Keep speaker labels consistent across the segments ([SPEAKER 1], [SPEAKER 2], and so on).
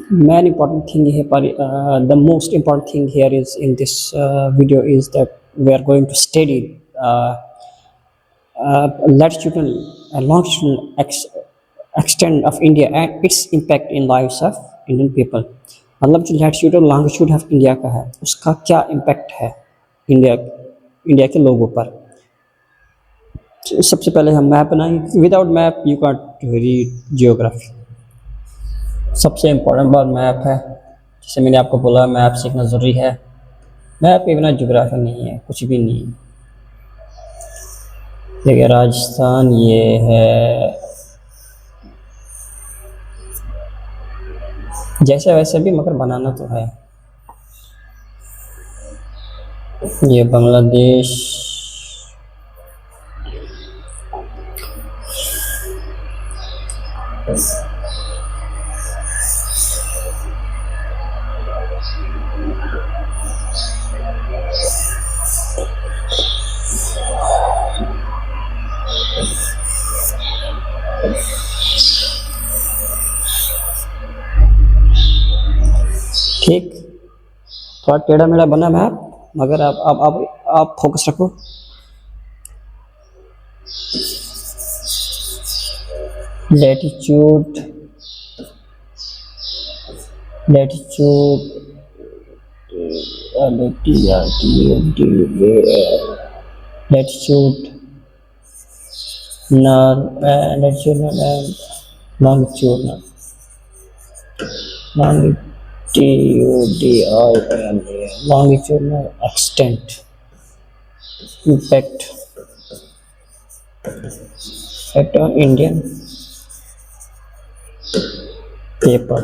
[SPEAKER 1] Main important thing here, the most important thing here is in this video is that we are going to study latitudinal and longitudinal extent of India and its impact in lives of Indian people. मतलब जो latitude और longitude of India का है उसका क्या impact है India India के लोगों पर। सबसे पहले हम मैप बनाएंगे। Without map you can't read geography. सबसे इम्पोर्टेंट बात मैप है। जैसे मैंने आपको बोला मैप सीखना ज़रूरी है। मैप के बिना जियोग्राफी नहीं है, कुछ भी नहीं। देखिए राजस्थान ये है, जैसे वैसे भी मगर बनाना तो है। ये बांग्लादेश, ठीक थोड़ा टेढ़ा मेढ़ा बना मैप, मगर आप फोकस रखो। Latitude longitudinal extent impact on Indian paper.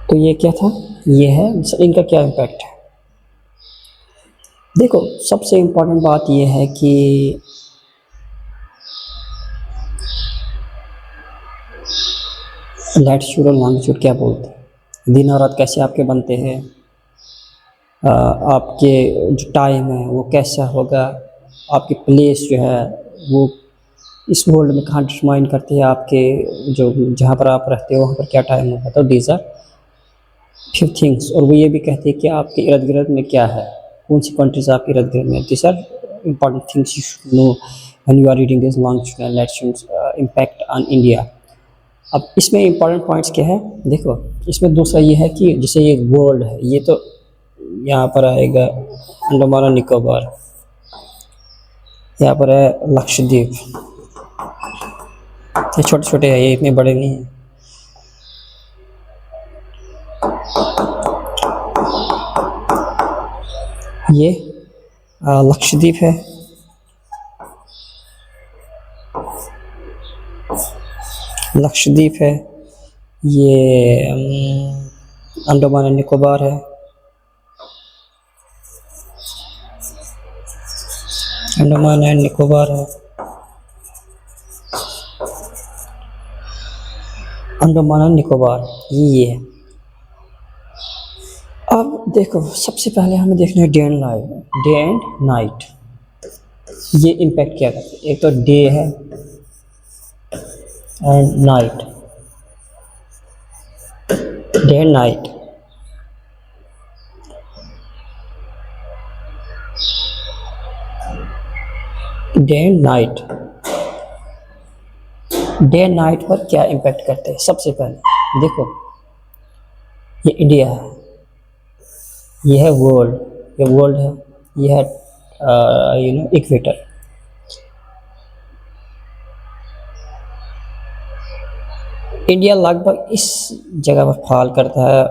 [SPEAKER 1] तो ये क्या था, ये है इनका क्या इम्पैक्ट है। देखो सबसे इम्पोर्टेंट बात ये है कि लैटिट्यूड और लॉन्गिट्यूड क्या बोलते हैं, दिन और रात कैसे आपके बनते हैं, आपके जो टाइम है वो कैसा होगा, आपकी प्लेस जो है वो इस वर्ल्ड में कहाँ डिटरमाइन करती है, आपके जो जहाँ पर आप रहते हो वहाँ पर क्या टाइम होगा। तो दीज आर फ्यू थिंग्स। और वो ये भी कहते हैं कि आपके इर्द गिर्द में क्या है, कौन सी कंट्रीज आपके इर्द गिर्द में। This are important things you should know when you are reading this longitude latitude impact on India. अब इसमें इम्पॉर्टेंट पॉइंट्स क्या है, देखो इसमें दूसरा ये है कि जैसे ये वर्ल्ड है, ये तो यहाँ पर आएगा अंडमान और निकोबार, यहाँ पर है लक्षद्वीप, ये छोटे छोटे हैं, ये इतने बड़े नहीं हैं। ये लक्षद्वीप है, ये अंडमान एंड निकोबार है, अंडमान एंड निकोबार है, अंडमान एंड निकोबार ये है। अब देखो सबसे पहले हमें देखना है डे एंड नाइट ये इम्पैक्ट क्या करते हैं। एक तो डे है and night, day and night. Day and night पर क्या इम्पैक्ट करते हैं। सबसे पहले देखो ये इंडिया है, ये है वर्ल्ड, है, ये है इक्वेटर। इंडिया लगभग इस जगह पर फॉल करता है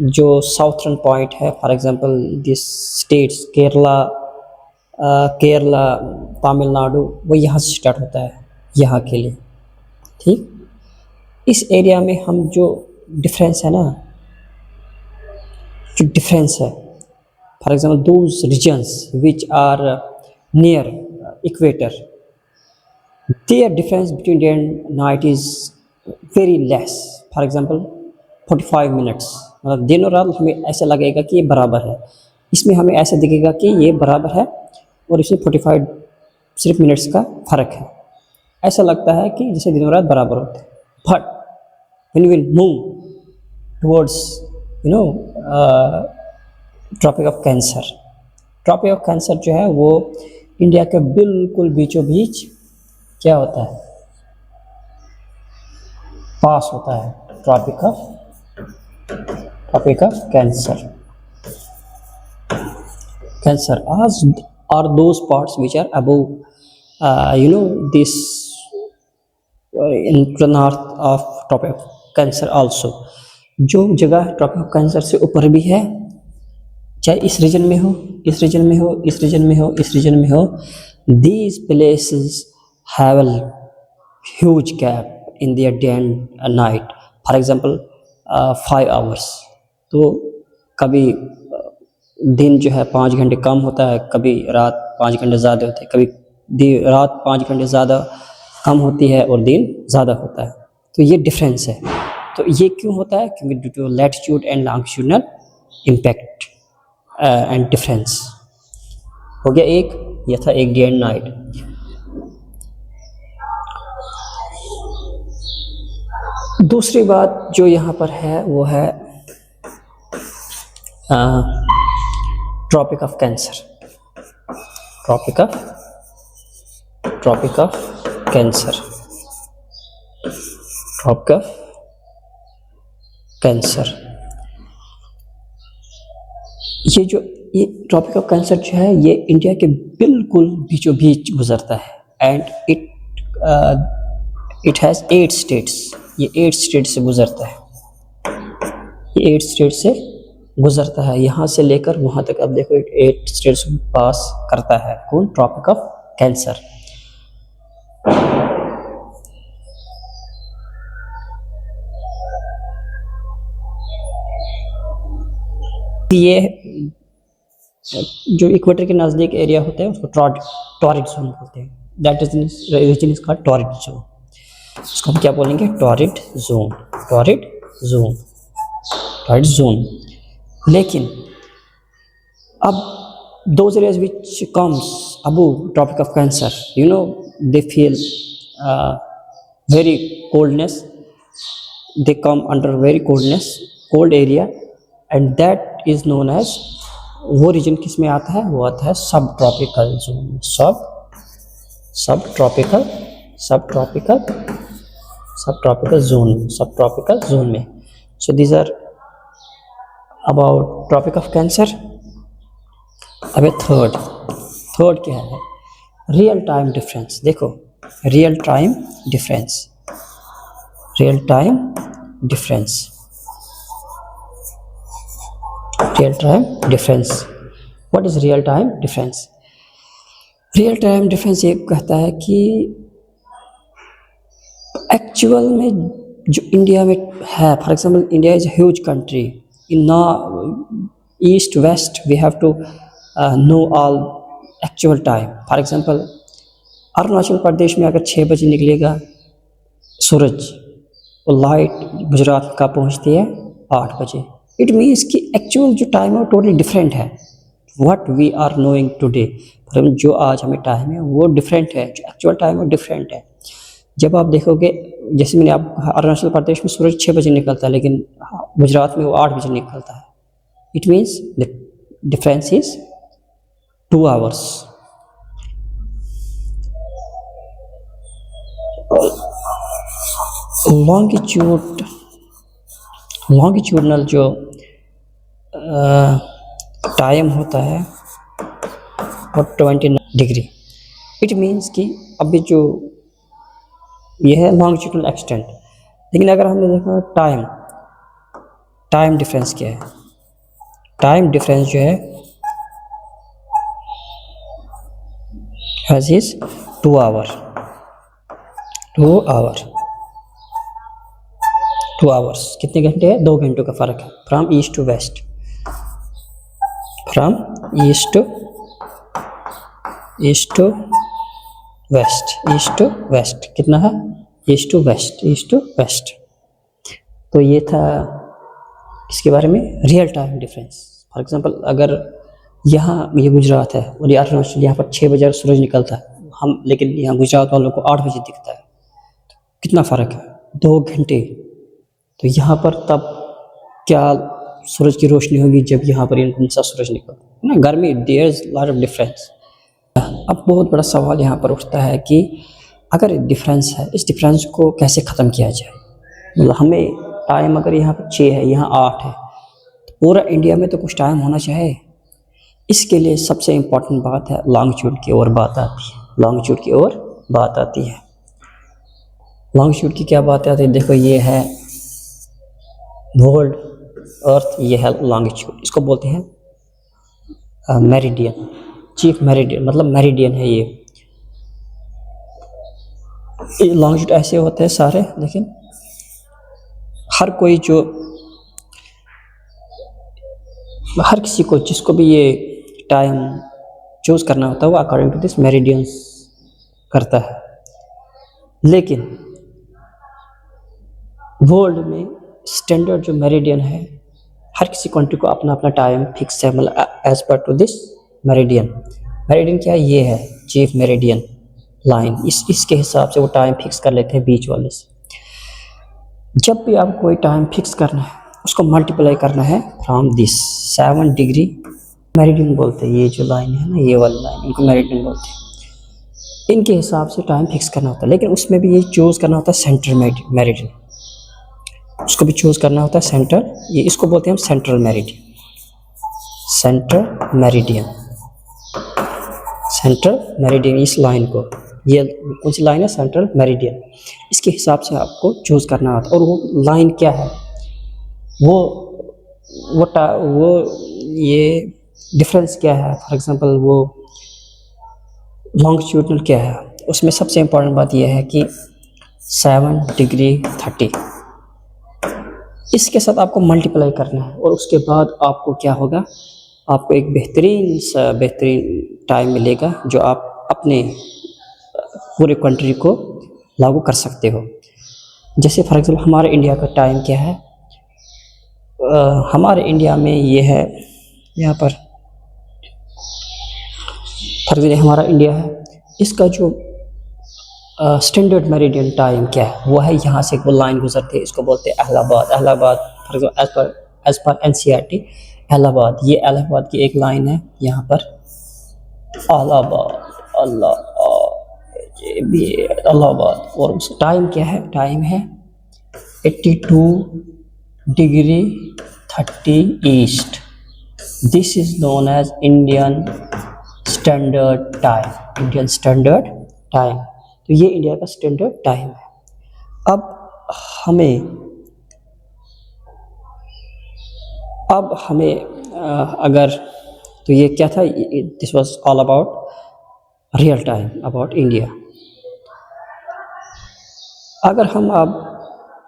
[SPEAKER 1] जो साउथर्न पॉइंट है। For example this states Kerala Tamil Nadu, वो यहाँ से स्टार्ट होता है यहाँ के लिए। ठीक इस एरिया में हम जो डिफरेंस है ना, जो डिफरेंस है, for example those regions which are near equator, their difference between day and night is very less. For example, 45 minutes, मतलब दिन और रात हमें ऐसा लगेगा कि ये बराबर है। इसमें हमें ऐसा दिखेगा कि ये बराबर है और इसमें 45 सिर्फ मिनट्स का फ़र्क है। ऐसा लगता है कि जैसे दिन और रात बराबर होते हैं। But when you will move towards tropic of cancer, tropic of cancer जो है वो इंडिया के बिल्कुल बीचों बीच क्या होता है, पास होता है tropic of cancer. Cancer are those parts which are above this in the north of tropic of cancer also, जो जगह ट्रॉपिक ऑफ कैंसर से ऊपर भी है, चाहे इस रीजन में हो, इस रीजन में हो, इस रीजन में हो, इस रीजन में हो, these places have a huge gap in their day and night, for example 5 hours। तो कभी दिन जो है 5 घंटे कम होता है, कभी रात 5 घंटे ज़्यादा होते हैं, कभी रात 5 घंटे ज़्यादा कम होती है और दिन ज़्यादा होता है। तो ये डिफरेंस है। तो ये क्यों होता है? क्योंकि due to latitude and longitudinal impact and difference. हो गया एक, ये था एक डे एंड नाइट। दूसरी बात जो यहाँ पर है वो है tropic of cancer, tropic of cancer, tropic of cancer. ये ट्रॉपिक ऑफ कैंसर जो है ये इंडिया के बिल्कुल बीचों बीच गुजरता है एंड इट हैज़ 8 स्टेट्स। ये 8 स्टेट से गुजरता है, ये 8 स्टेट से गुजरता है, यहाँ से लेकर वहाँ तक। अब देखो 8 स्टेट्स पास करता है कौन? Tropic of cancer. ये जो इक्वेटर के नज़दीक एरिया होता है उसको टॉरिड जोन बोलते हैं। That is region is called torrid zone. इसको हम क्या बोलेंगे? Torrid zone, torrid zone, torrid zone. लेकिन अब those areas which comes above tropic of cancer, they feel very coldness, they come under very cold area, and that is known as, वो region किस में आता है? वो आता है सब ट्रॉपिकल जोन, सब ट्रॉपिकल जोन में। So these are about tropic of cancer. अब थर्ड क्या है? Real time difference. देखो real time difference, real time difference. What is real time difference? Real time difference ये कहता है कि एक्चुअल में जो इंडिया में है, for example India is a huge country, in east west we have to know all actual time. For example Arunachal Pradesh में अगर 6 बजे निकलेगा सूरज, और लाइट गुजरात का पहुंचती है 8 बजे। इट मीन्स कि एक्चुअल जो टाइम है वो टोटली डिफरेंट है। What we are knowing today, जो आज हमें टाइम है वो डिफरेंट है, जो एक्चुअल टाइम है डिफरेंट है। जब आप देखोगे, जैसे मैंने आप अरुणाचल प्रदेश में सूरज 6 बजे निकलता है, लेकिन गुजरात में वो 8 बजे निकलता है। It means the difference is 2 hours. Longitudinal जो टाइम होता है वो 29 डिग्री। इट मीन्स कि अभी जो ये है लॉन्गिट्यूडनल एक्सटेंट। लेकिन अगर हमने देखा टाइम डिफरेंस क्या है? टाइम डिफरेंस जो है हैज़ इज 2 आवर्स। कितने घंटे हैं? 2 घंटों का फ़र्क है। From east to west, from east to west कितना है? East to west. तो ये था इसके बारे में real time difference. For example अगर यहाँ ये गुजरात है और ये अरुणाचल, यहाँ पर 6 बजे सूरज निकलता है, हम लेकिन यहाँ गुजरात वालों को 8 बजे दिखता है। कितना फ़र्क है, 2 घंटे। तो यहाँ पर तब क्या सूरज की रोशनी होगी जब यहाँ पर इनका सा सूरज निकलता है ना, गर्मी, there is lot of difference. अब बहुत बड़ा सवाल यहाँ पर उठता है कि अगर डिफरेंस है, इस डिफरेंस को कैसे ख़त्म किया जाए। मतलब हमें टाइम अगर यहाँ पर 6 है, यहाँ 8 है, तो पूरा इंडिया में तो कुछ टाइम होना चाहिए। इसके लिए सबसे इम्पॉर्टेंट बात है लॉन्गिट्यूड की ओर बात आती है। लॉन्गिट्यूड की ओर बात आती है। लॉन्गिट्यूड की क्या बात आती है, देखो ये है वर्ल्ड अर्थ, ये है लॉन्गिट्यूड। इसको बोलते हैं मेरिडियन, चीफ मेरिडियन, मतलब मेरिडियन है ये। लॉन्गिट्यूड ऐसे होते हैं सारे, लेकिन हर कोई जो, हर किसी को जिसको भी ये टाइम चूज़ करना होता है वो अकॉर्डिंग टू दिस मेरिडियंस करता है। लेकिन वर्ल्ड में स्टैंडर्ड जो मेरिडियन है, हर किसी कंट्री को अपना अपना टाइम फिक्स है, मतलब as per to this meridian. Meridian क्या है, ये है चीफ मेरिडियन लाइन। इसके हिसाब से वो टाइम फिक्स कर लेते हैं बीच वाले से। जब भी आप कोई टाइम फिक्स करना है, उसको मल्टीप्लाई करना है फ्रॉम दिस 7 डिग्री, मेरिडियन बोलते हैं। ये जो लाइन है ना, ये वाली लाइन, इनको मेरिडियन बोलते हैं। इनके हिसाब से टाइम फिक्स करना होता है, लेकिन उसमें भी ये चूज़ करना होता है सेंट्रल मेरिडियन, उसको भी चूज़ करना होता है सेंट्रल। ये इसको बोलते हैं हम central meridian, central meridian, central meridian. इस लाइन को, ये कौन सी लाइन है, सेंट्रल मेरिडियन, इसके हिसाब से आपको चूज़ करना होता है। और वो लाइन क्या है, वो ये डिफरेंस क्या है, फॉर एग्जांपल वो लॉन्गिट्यूडनल क्या है, उसमें सबसे इम्पॉर्टेंट बात यह है कि 7 डिग्री 30, इसके साथ आपको मल्टीप्लाई करना है। और उसके बाद आपको क्या होगा, आपको एक बेहतरीन टाइम मिलेगा जो आप अपने पूरे कंट्री को लागू कर सकते हो। जैसे फॉर एग्जांपल हमारे इंडिया का टाइम क्या है, हमारे इंडिया में ये है, यहाँ पर फॉर एग्जांपल हमारा इंडिया है, इसका जो स्टैंडर्ड मेरिडियन टाइम क्या है, वो है यहाँ से वो लाइन गुजरती है, इसको बोलते हैं Allahabad. Allahabad for example as पर एनसीईआरटी, इलाहाबाद, ये इलाहाबाद की एक लाइन है यहाँ पर, इलाहाबाद। और उस टाइम क्या है, टाइम है 82 degree 30 east. This is known as Indian standard time, Indian standard time. तो ये इंडिया का स्टैंडर्ड टाइम है। अब हमें अगर, तो ये क्या था, this was all about real time about India. अगर हम अब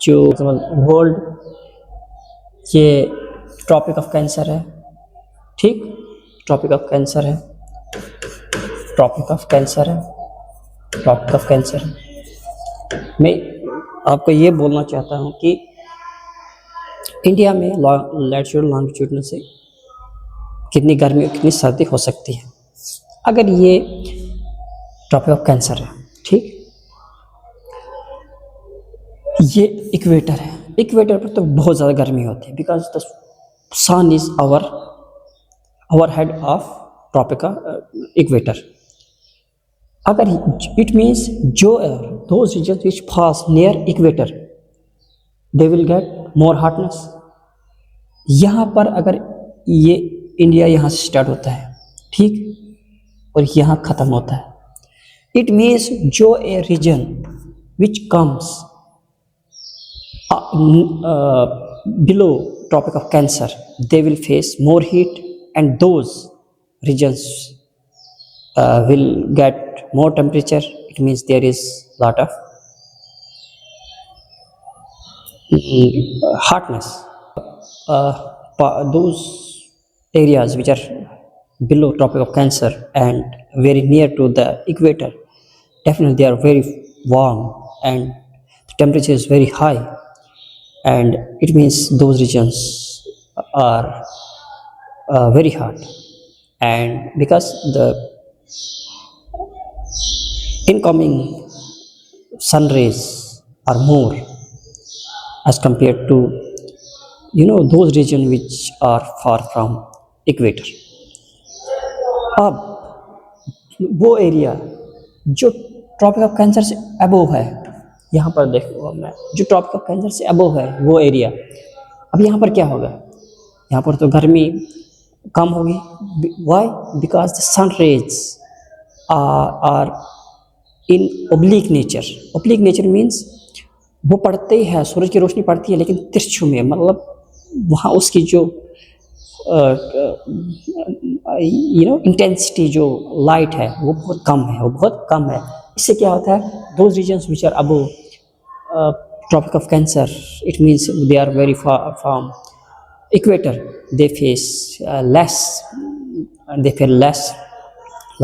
[SPEAKER 1] जो वर्ल्ड, ये ट्रॉपिक ऑफ कैंसर है, ठीक, ट्रॉपिक ऑफ कैंसर है, ट्रॉपिक ऑफ कैंसर है, ट्रॉपिक ऑफ कैंसर है। मैं आपको ये बोलना चाहता हूँ कि इंडिया में लैटिट्यूड लॉन्गिट्यूड से कितनी गर्मी और कितनी सर्दी हो सकती है। अगर ये ट्रॉपिक ऑफ कैंसर है, ठीक, ये इक्वेटर है, इक्वेटर पर तो बहुत ज़्यादा गर्मी होती है, because the sun is over head of tropic equator. अगर इट मीन्स जो those regions which pass near equator they will get more hotness. यहाँ पर अगर ये इंडिया यहाँ से स्टार्ट होता है, ठीक, और यहाँ ख़त्म होता है, इट मीन्स जो a region which comes below tropic of cancer, they will face more heat, and those regions will get more temperature. It means there is lot of hotness. Those areas which are below tropic of cancer and very near to the equator, definitely they are very warm and the temperature is very high, and it means those regions are very hard, and because the incoming sun rays are more as compared to those regions which are far from equator. अब वो area जो tropic of cancer से above है, यहाँ पर देखो मैं, जो ट्रॉपिक ऑफ कैंसर से अबोव है वो एरिया, अब यहाँ पर क्या होगा, यहाँ पर तो गर्मी कम होगी. Why? Because the sun rays are in oblique nature. Oblique nature means वो पड़ते ही है, सूरज की रोशनी पड़ती है लेकिन तिरछू में, मतलब वहाँ उसकी जो इंटेंसिटी जो लाइट है वो बहुत कम है, वो बहुत कम है. इससे क्या होता है, those regions which are above tropic of cancer, it means they are very far from equator, they face less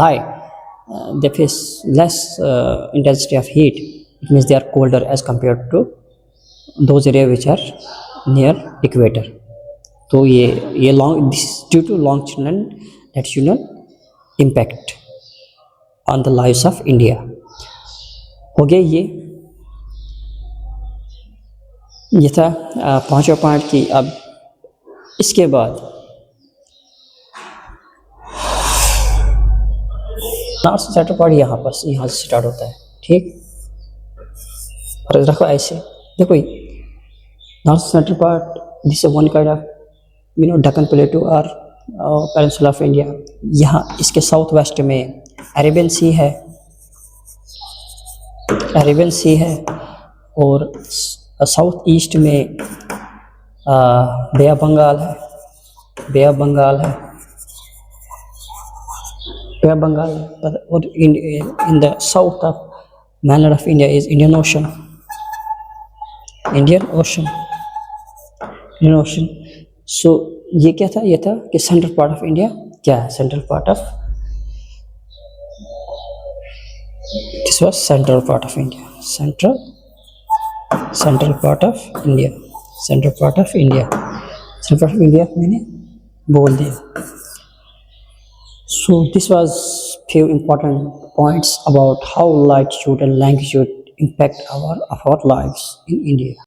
[SPEAKER 1] light, they face less intensity of heat. It means they are colder as compared to those areas which are near equator. तो ये long, this is due to longitudinal impact on the lives of India. हो गया ये था पांचवा point की. अब इसके बाद नॉर्थ सेंट्रल पार्ट यहाँ से स्टार्ट होता है, ठीक. और रखो ऐसे, देखो north central part, this is one kind of Deccan प्लेटू और पेनिनसुला ऑफ इंडिया. यहाँ इसके साउथ वेस्ट में अरेबियन सी है, और साउथ ईस्ट में बे ऑफ बंगाल है, और in the south of mainland of India is Indian Ocean. So ये क्या था, ये था कि सेंट्रल पार्ट ऑफ इंडिया क्या है, सेंट्रल पार्ट ऑफ इंडिया मैंने बोल दिया. So this was few important points about how latitude and longitude impact our lives in India.